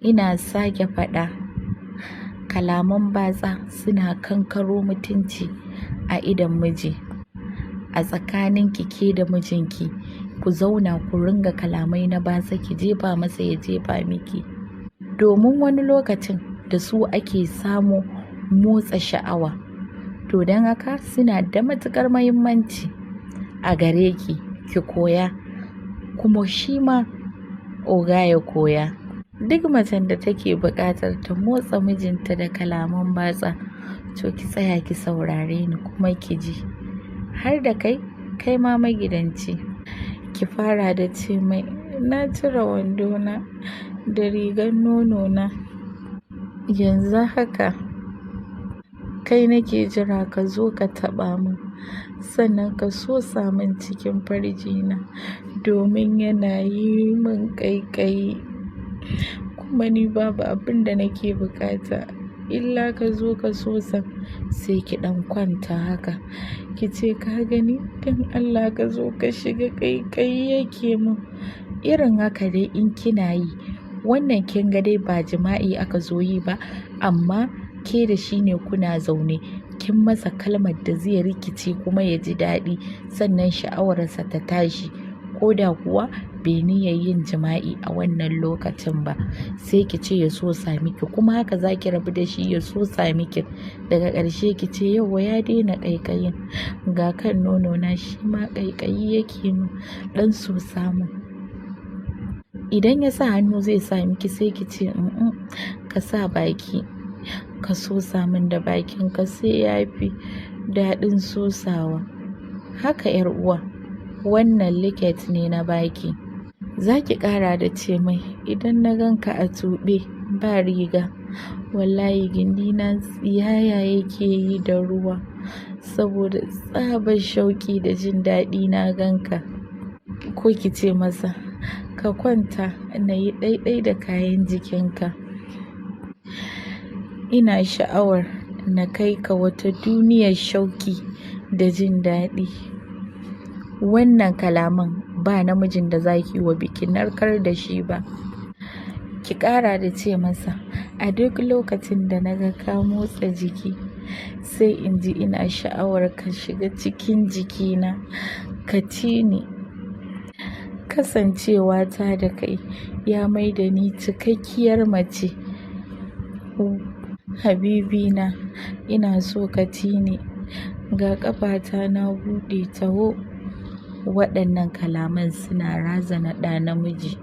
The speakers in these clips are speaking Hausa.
ina sake faɗa, kalaman batsa suna kankaro mutunci a idon miji. A tsakaninki ke da mijinki ku zauna ku ringa kalamai na batsa, ki jefa masa ya jefa miki, domin wani lokacin da su ake samu motsa sha'awa. To don haka suna da matuƙar muhimmanci a gare ki, ki koya kuma shi ma oga ya koya. Duk macen da take buƙatar ta motsa mijinta da kalaman batsa, to ki tsaya ki saurare ni kuma ki ji. Har da kai, kai ma magidanci, ki fara da ce mai, na cire wandona da rigar nono na, yanzu haka kai nake jira ka zo ka taɓa min, sannan ka sosa min cikin farji na domin yana yi min ƙaiƙayi. Kuma ni babu abin da nake buƙata illa ka zo ka sosa, sai ki ɗan kwanta haka ki ce, ka gani don Allah ka zo ka shiga, ƙaiƙayi yake min. Irin haka dai in kina yi, wannan kin ga dai ba jima'i aka zo yi ba, amma ke da shi ne kuna zaune, kin masa kalmar da zai rikice kuma ya ji daɗi, sannan sha'awarsa ta tashi, ko da kuwa bai niyyar yin jima'i a wannan lokacin ba. Sai ki ce ya sosa miki, kuma haka za ki rabu da shi ya sosa miki. Daga ƙarshe ki ce, yauwa ya daina ƙaiƙayin, ga kan nono na shi ma ƙaiƙayi yake min, ɗan sosa min. Idan ya sa hannu zai sa miki, sai ki ce, ka sa baki ka sosa min da bakinka, sai ya fi daɗin sosawa. Haka 'yar uwa, wannan liket ne na baki. Za ki ƙara da ce mai, idan na ganka a tuɓe ba riga, wallahi gindina tsiyaya yake yi da ruwa, saboda tsabar shauƙi da jin daɗi na ganka. Ko ki ce masa, ka kwanta na yi ɗaiɗai da kayan jikinka, ina sha'awar na kai ka wata duniyar shauƙi da jin daɗi. Wannan kalaman ba namijin da za ki yi wa biki narkar da shi ba. Ki ƙara da ce masa, a duk lokacin da na ga ka motsa jiki, sai in ji ina sha'awar ka shiga cikin jikina, ka ci ni. Kasancewa ta da kai ya mai da ni cikakkiyar mace. Habibina, ina so ka ci ni, ga ƙafata na buɗe, taho. Waɗannan kalaman suna razana ɗa namiji.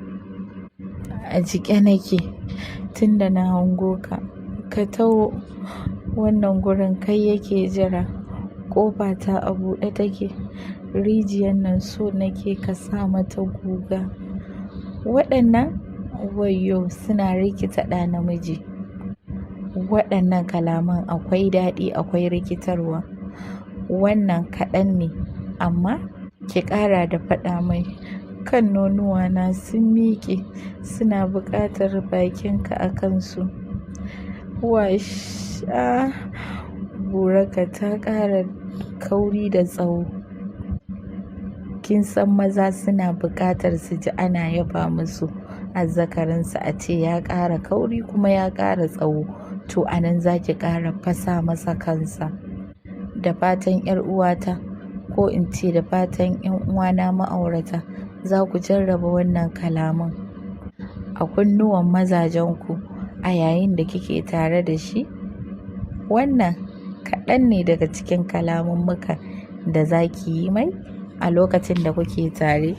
A jike nake tunda na hango ka, ka taho, wannan gurin kai yake jira, ƙofata a buɗe take, rijiyar nan so nake ka sa mata guga. Waɗannan wayyo suna rikita ɗa namiji. Waɗannan kalaman akwai daɗi, akwai rikitarwa. Wannan kaɗan ne, amma ki ƙara da faɗa mai, kan nonuwana sun miƙe, suna buƙatar bakinka a kansu. Wash, burarka ta ƙara kauri da tsawo. Kin san maza suna buƙatar su ji ana yaba musu azzakarinsu, a ce ya ƙara kauri kuma ya ƙara tsawo. To a nan za ki ƙara fasa masa kansa. Da fatan 'yar uwata, ko in ce da fatan 'yan uwana ma'aurata, za ku jarraba wannan kalaman a kunnuwan mazajenku a yayin da kike tare da shi. Wannan kaɗan ne daga cikin kalamummuka da za ki yi mai a lokacin da kuke tare.